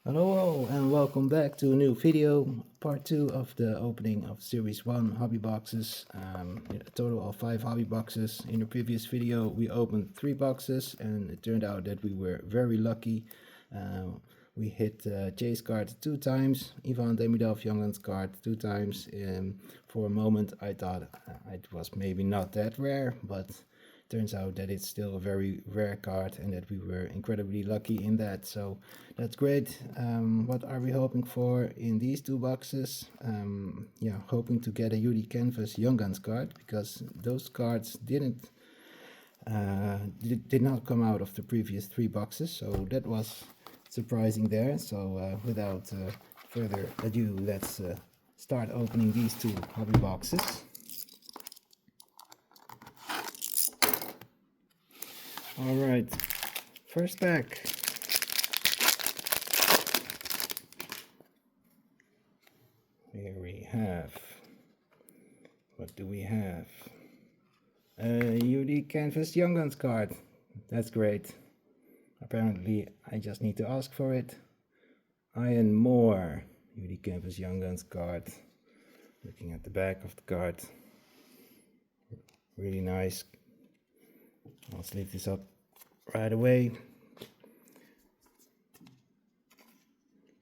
Hello and welcome back to a new video, part 2 of the opening of Series 1 hobby boxes. A total of 5 hobby boxes. In the previous video we opened 3 boxes and it turned out that we were very lucky. We hit Jay's card 2 times, Ivan Demidov Youngland's card 2 times. For a moment I thought it was maybe not that rare, but turns out that it's still a very rare card and that we were incredibly lucky in that, so that's great. What are we hoping for in these 2 boxes? Hoping to get a UD Canvas Young Guns card, because those cards did not come out of the previous 3 boxes, so that was surprising there. So without further ado, let's start opening these 2 hobby boxes. All right, first pack. Here we have, what do we have? A UD Canvas Young Guns card. That's great. Apparently I just need to ask for it. Ian Moore, UD Canvas Young Guns card. Looking at the back of the card, really nice. I'll sleeve this up right away,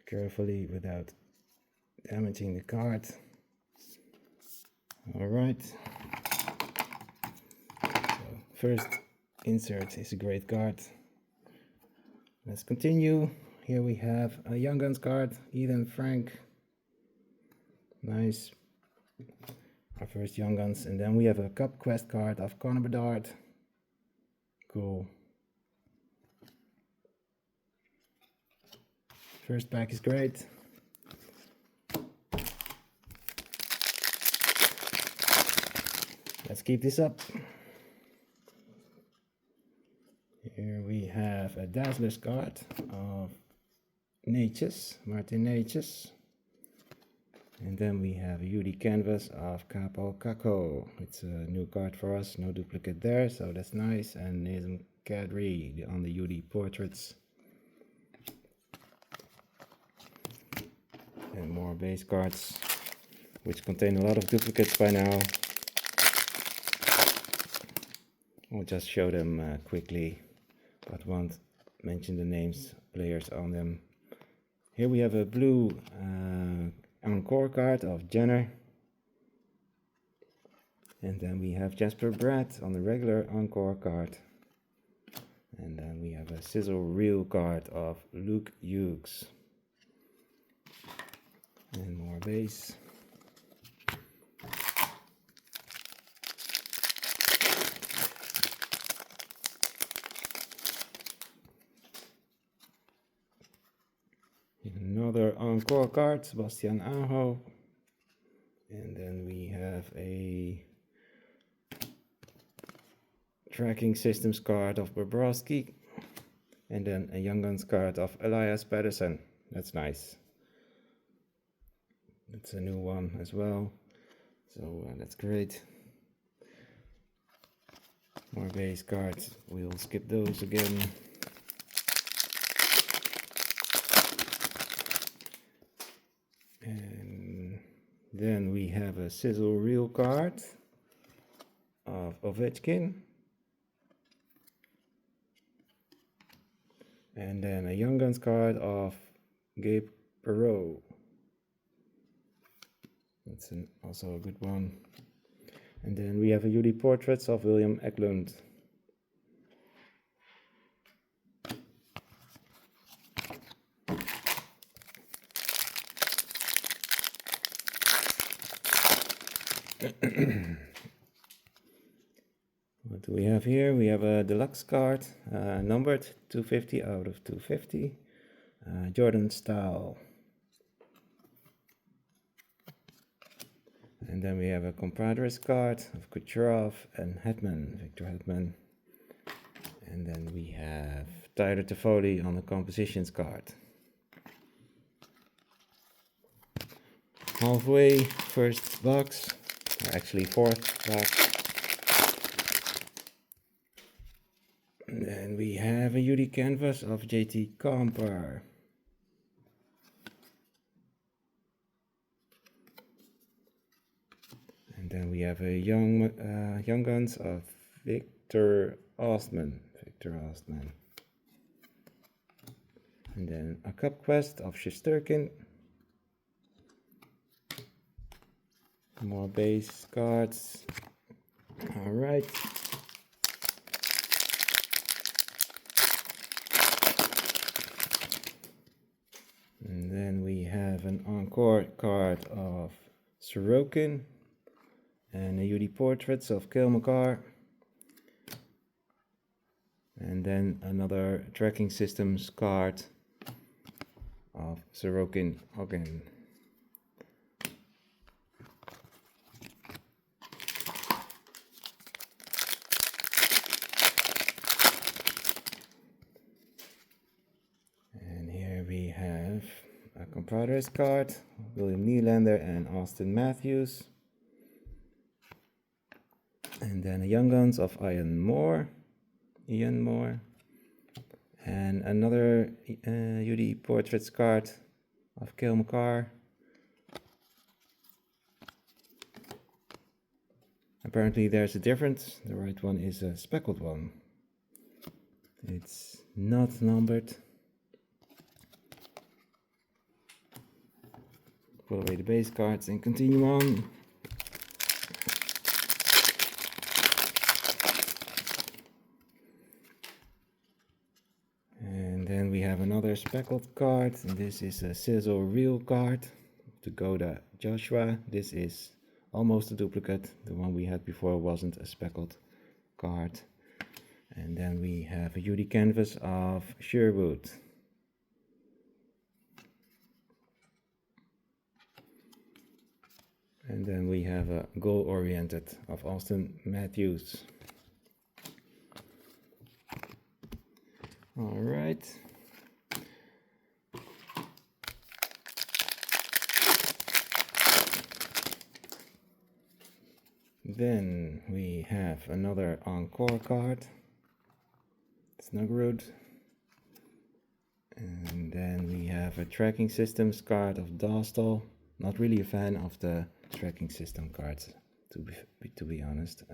carefully without damaging the card. All right. So first insert is a great card. Let's continue. Here we have a Young Guns card, Ethan Frank. Nice. Our first Young Guns, and then we have a Cup Quest card of Connor Bedard. Cool. First pack is great. Let's keep this up. Here we have a Dazzler's card of Martin Natchez. And then we have a UD Canvas of Capo Caco. It's a new card for us, no duplicate there, so that's nice. And Nathan Kadri on the UD portraits. And more base cards, which contain a lot of duplicates by now. I'll just show them quickly, but won't mention the names, players on them. Here we have a blue Encore card of Jenner. And then we have Jasper Bratt on the regular Encore card. And then we have a Sizzle Reel card of Luke Hughes. And more base. Another Encore card, Sebastian Aho. And then we have a Tracking Systems card of Bobrovsky. And then a Young Guns card of Elias Pettersson. That's nice. It's a new one as well. So that's great. More base cards. We'll skip those again. And then we have a Sizzle Reel card of Ovechkin. And then a Young Guns card of Gabe Perreault. That's also a good one. And then we have a UD Portraits of William Eklund. What do we have here? We have a deluxe card, numbered 250 out of 250, Jordan Staal. And then we have a Compadres card of Kucherov and Hetman, Victor Hetman. And then we have Tyler Toffoli on the compositions card. Halfway, first box, or actually fourth box. And then we have a UD Canvas of JT Comper. And then we have a Young Guns of Victor Ostman. And then a Cup Quest of Shesterkin. More base cards. Alright. And then we have an encore card of Sorokin and a UD Portraits of Cale Makar. And then another tracking systems card of Sorokin again. And here we have a Compadres card, William Nylander and Austin Matthews. And then a Young Guns of Ian Moore. And another UD Portraits card of Cale Makar. Apparently there's a difference. The right one is a speckled one. It's not numbered. Pull away the base cards and continue on. And then we have another speckled card, and this is a Sizzle Real card to Goda Joshua. This is almost a duplicate. The one we had before wasn't a speckled card. And then we have a UD canvas of Sherwood. And then we have a goal-oriented of Austin Matthews. All right. Then we have another encore card, Snuggerud. And then we have a tracking systems card of Dostal. Not really a fan of the tracking system cards, to be honest.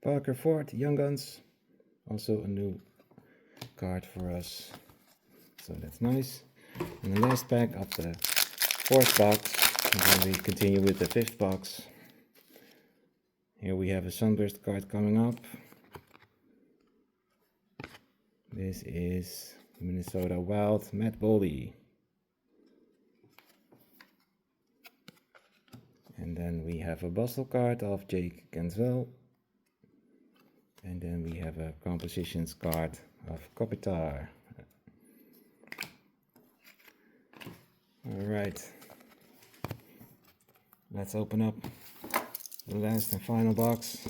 Parker Ford, Young Guns, also a new card for us, so that's nice. And the last pack of the fourth box, and then we continue with the fifth box. Here we have a Sunburst card coming up. This is Minnesota Wild, Matt Boldy. And then we have a Bustle card of Jake Ganswell. And then we have a Compositions card of Kopitar. Alright. Let's open up the last and final box.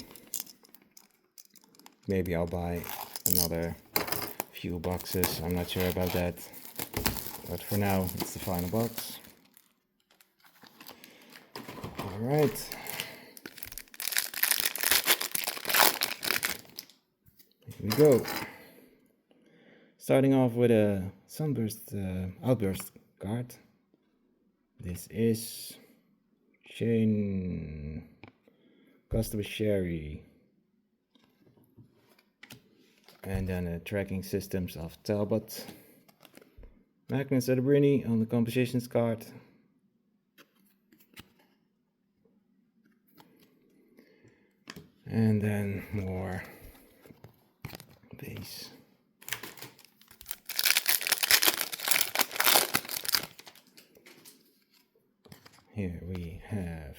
Maybe I'll buy another few boxes. I'm not sure about that. But for now, it's the final box. Alright. Here we go. Starting off with a Sunburst Outburst card. This is Shane Sherry. And then a tracking systems of Talbot. Magnus Adabrini on the Compositions card. And then more base. Here we have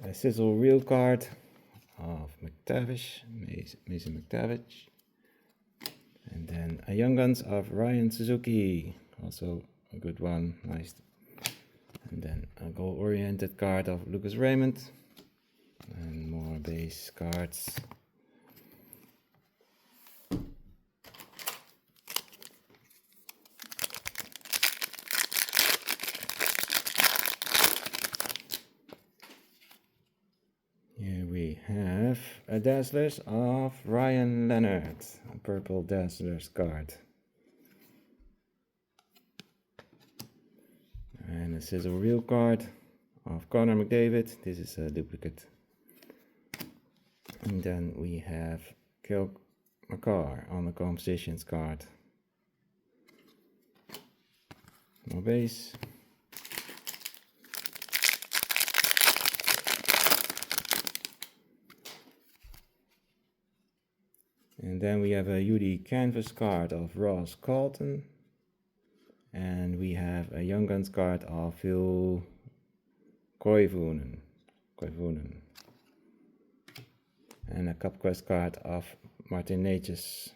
a Sizzle Real card of McTavish, Mason McTavish. And then a Young Guns of Ryan Suzuki, also a good one, nice. And then a goal-oriented card of Lucas Raymond. And more base cards. Here we have a Dazzlers of Ryan Leonard, a purple Dazzlers card. And a Sizzle Real card of Connor McDavid. This is a duplicate. And then we have Kyle McCarr on the compositions card. More base. And then we have a UD canvas card of Ross Colton. And we have a Young Guns card of Phil Koivunen. And a Cup Quest card of Martin Natchez.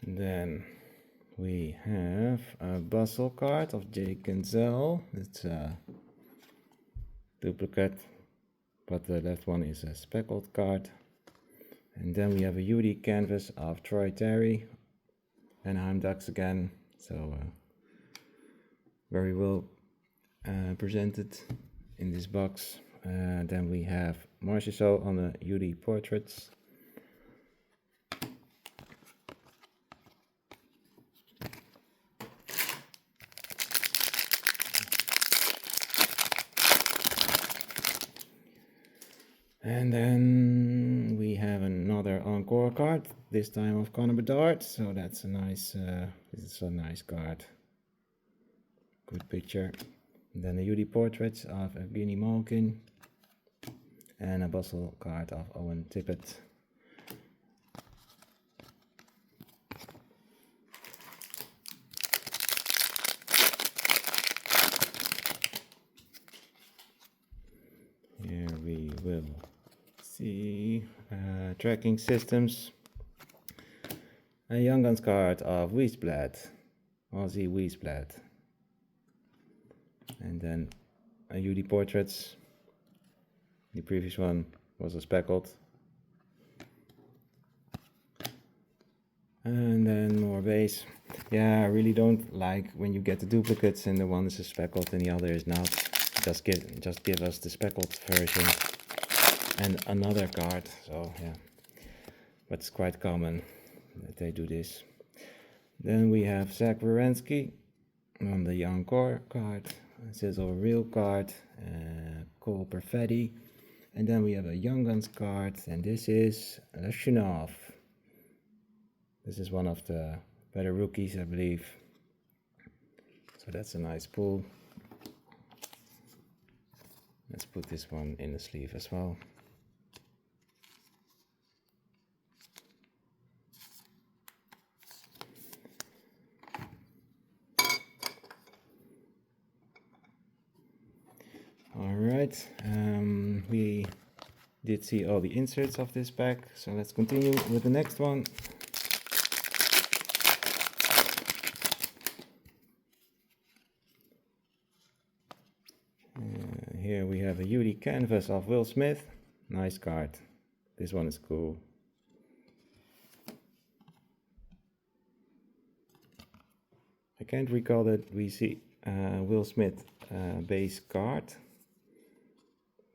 And then we have a Bustle card of Jake Gonzell. It's a duplicate, but the left one is a speckled card. And then we have a UD canvas of Troy Terry, Anaheim Ducks again. So very well presented in this box. Then we have Marchessault on the UD portraits. And then we have another encore card, this time of Connor Bedard. So that's a nice, this is a nice card. Good picture. And then the UD portraits of Evgeny Malkin. And a Bustle card of Owen Tippett. Here we will see tracking systems. A Young Guns card of Wiesblatt, Ozzy Wiesblatt. And then a UD portraits. The previous one was a speckled. And then more base. Yeah, I really don't like when you get the duplicates and the one is a speckled and the other is not. Just give us the speckled version and another card. So yeah, but it's quite common that they do this. Then we have Zach Werenski on the Encore card. It says a real card, Cole Perfetti. And then we have a Young Guns card, and this is Lashinov. This is one of the better rookies, I believe. So that's a nice pull. Let's put this one in the sleeve as well. Alright, we did see all the inserts of this pack, so let's continue with the next one. Here we have a UD canvas of Will Smith. Nice card. This one is cool. I can't recall that we see Will Smith base card.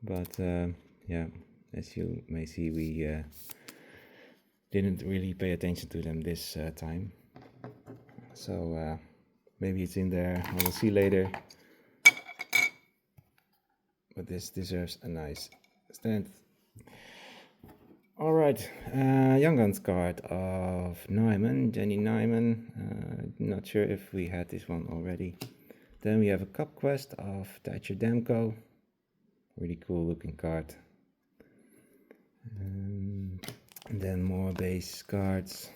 But yeah, as you may see, we didn't really pay attention to them this time. So maybe it's in there, I will see later. But this deserves a nice stand. Alright, Young Guns card of Nyman, Jenny Nyman. Not sure if we had this one already. Then we have a Cup Quest of Thatcher Demko. Really cool looking card. And then more base cards.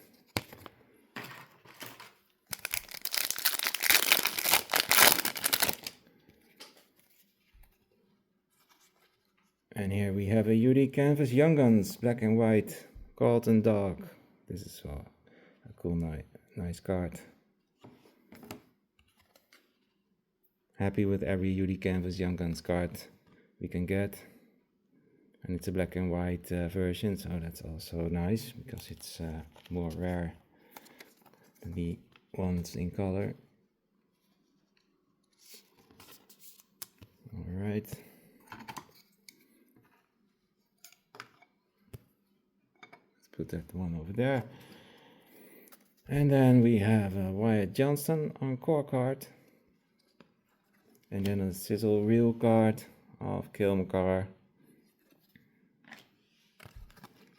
And here we have a UD canvas Young Guns, black and white, Carlton Dog. This is a cool, nice card. Happy with every UD canvas Young Guns card we can get. And it's a black and white version, so that's also nice because it's more rare than the ones in color. Alright. put that one over there. And then we have a Wyatt Johnston encore card. And then a sizzle reel card of Kilmacar.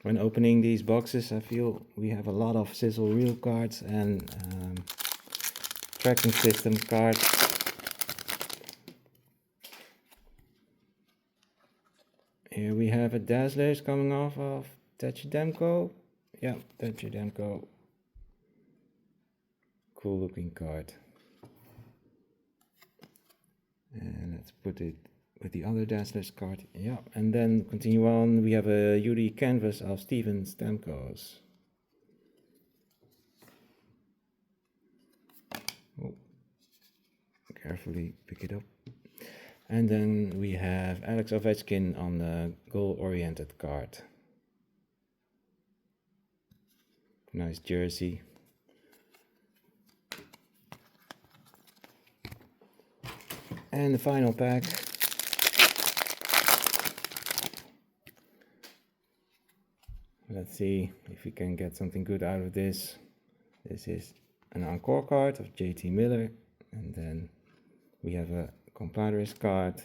When opening these boxes, I feel we have a lot of sizzle reel cards and tracking system cards. Here we have a Dazzlers coming off of Demko. Yeah, Demko. Cool looking card. And let's put it with the other Dazzlers card. Yeah, and then continue on. We have a UD canvas of Steven Stamkos. Oh, carefully pick it up. And then we have Alex Ovechkin on the goal-oriented card. Nice jersey. And the final pack. Let's see if we can get something good out of this. This is an encore card of JT Miller. And then we have a Compadres card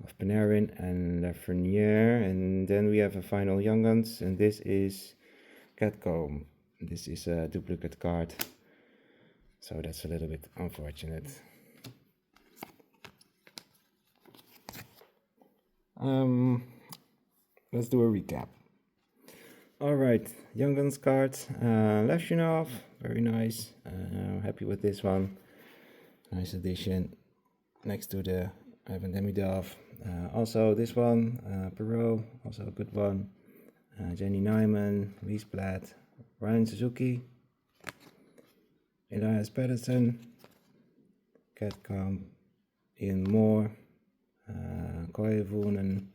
of Panarin and Lafreniere. And then we have a final Young Guns. And this is Catcomb. This is a duplicate card. So that's a little bit unfortunate. Let's do a recap. Alright, Young Guns cards, Levchinov, very nice, happy with this one, nice addition, next to the Ivan Demidov. Also this one, Perot, also a good one, Jenny Nyman, Reese Platt, Ryan Suzuki, Elias Pettersson, Catcomb, Ian Moore, Koivunen,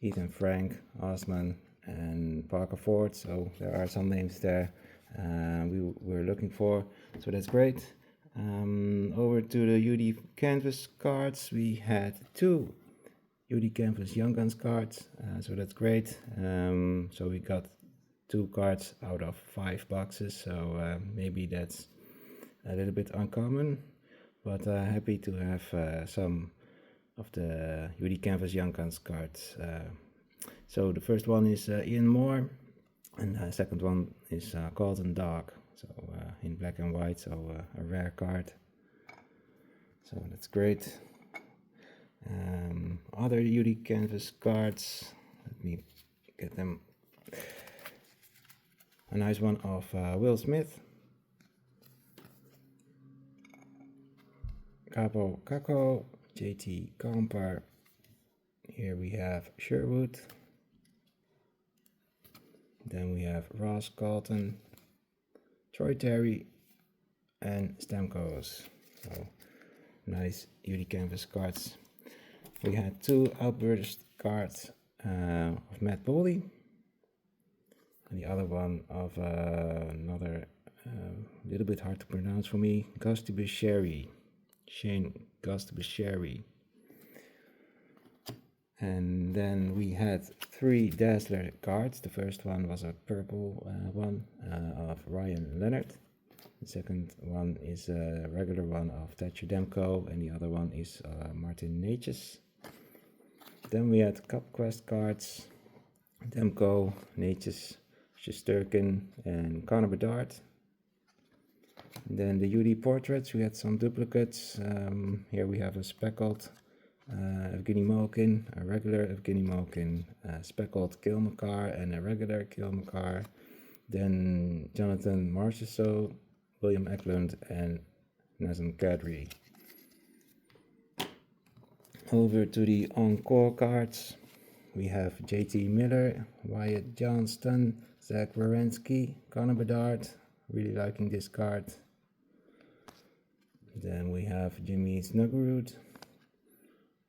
Ethan Frank, Osman, and Parker Ford. So there are some names there we were looking for. So that's great. Over to the UD Canvas cards. We had 2 UD Canvas Young Guns cards. So that's great. So we got 2 cards out of 5 boxes. So maybe that's a little bit uncommon. But happy to have some of the UD Canvas Young Guns cards. So the first one is Ian Moore, and the second one is Colton Dog, so in black and white, so a rare card. So that's great. Other UD Canvas cards, let me get them. A nice one of Will Smith, Capo Kako, JT Comper. Here we have Sherwood. Then we have Ross Colton, Troy Terry, and Stamkos. So nice UD Canvas cards. We had 2 Outburst cards of Matt Boley, and the other one of another little bit hard to pronounce for me, Gostibisheri, Shane Gostibisheri. And then we had 3 Dazzler cards. The first one was a purple one of Ryan Leonard. The second one is a regular one of Thatcher Demko, and the other one is Martin Natchez. Then we had Cup Quest cards, Demko, Natchez, Shesterkin, and Connor Bedard. And then the UD portraits, we had some duplicates. Here we have a speckled Evgeny Malkin, a regular Evgeny Malkin, speckled Kilmacar, and a regular Kilmacar. Then Jonathan Marchessault, William Eklund, and Nazem Kadri. Over to the encore cards. We have JT Miller, Wyatt Johnston, Zach Werenski, Connor Bedard. Really liking this card. Then we have Jimmy Snuggerud,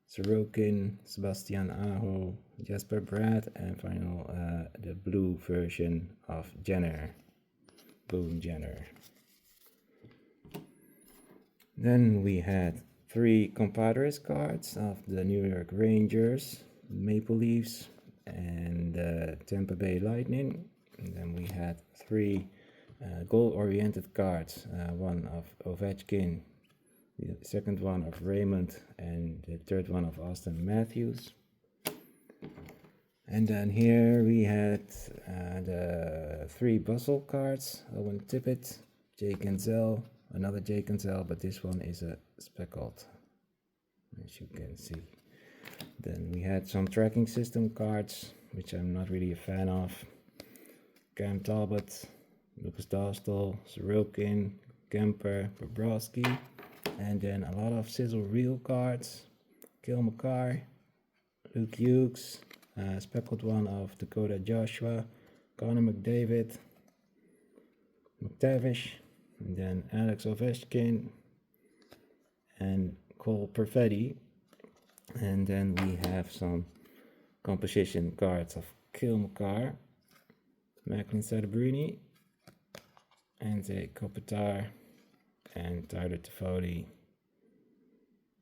Sorokin, Sebastian Aho, Jasper Bratt, and final the blue version of Jenner, Boone Jenner. Then we had 3 Compadres cards of the New York Rangers, Maple Leafs, and Tampa Bay Lightning. And then we had 3 goal-oriented cards. One of Ovechkin, the second one of Raymond, and the third one of Austin Matthews. And then here we had the 3 Bustle cards. Owen Tippett, Jake Gensel, another Jake Gensel, but this one is a speckled, as you can see. Then we had some tracking system cards, which I'm not really a fan of. Cam Talbot, Lucas Dostal, Sorokin, Kemper, Bobrovsky, and then a lot of sizzle reel cards. Kyle McCarr, Luke Hughes, speckled one of Dakota Joshua, Connor McDavid, McTavish, and then Alex Ovechkin, and Cole Perfetti. And then we have some composition cards of Kyle McCarr, Macklin Sadabrini, Anze Kopitar, and Tyler Toffoli.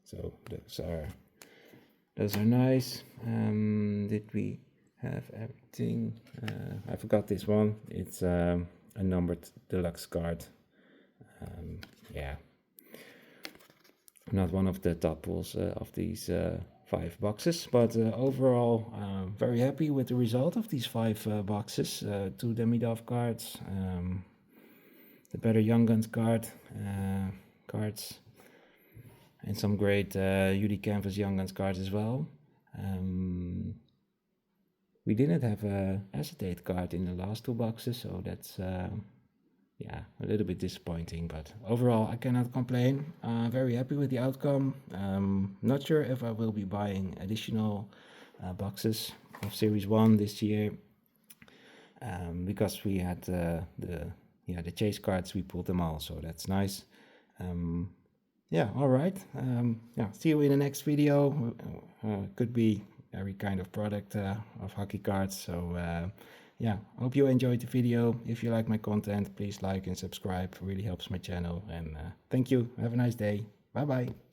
So those are nice. Did we have everything? I forgot this one. It's a numbered deluxe card. Yeah, not one of the top pulls of these 5 boxes, but overall very happy with the result of these 5 boxes. 2 Demidov cards, the better Young Guns cards, and some great UD Canvas Young Guns cards as well. We didn't have a acetate card in the last 2 boxes, so that's yeah, a little bit disappointing, but overall I cannot complain. Very happy with the outcome. Not sure if I will be buying additional boxes of Series 1 this year, because we had the chase cards, we pulled them all, so that's nice. Yeah, all right. Yeah, see you in the next video. Could be every kind of product of hockey cards. So yeah, hope you enjoyed the video. If you like my content, please like and subscribe. It really helps my channel. And thank you. Have a nice day. Bye bye.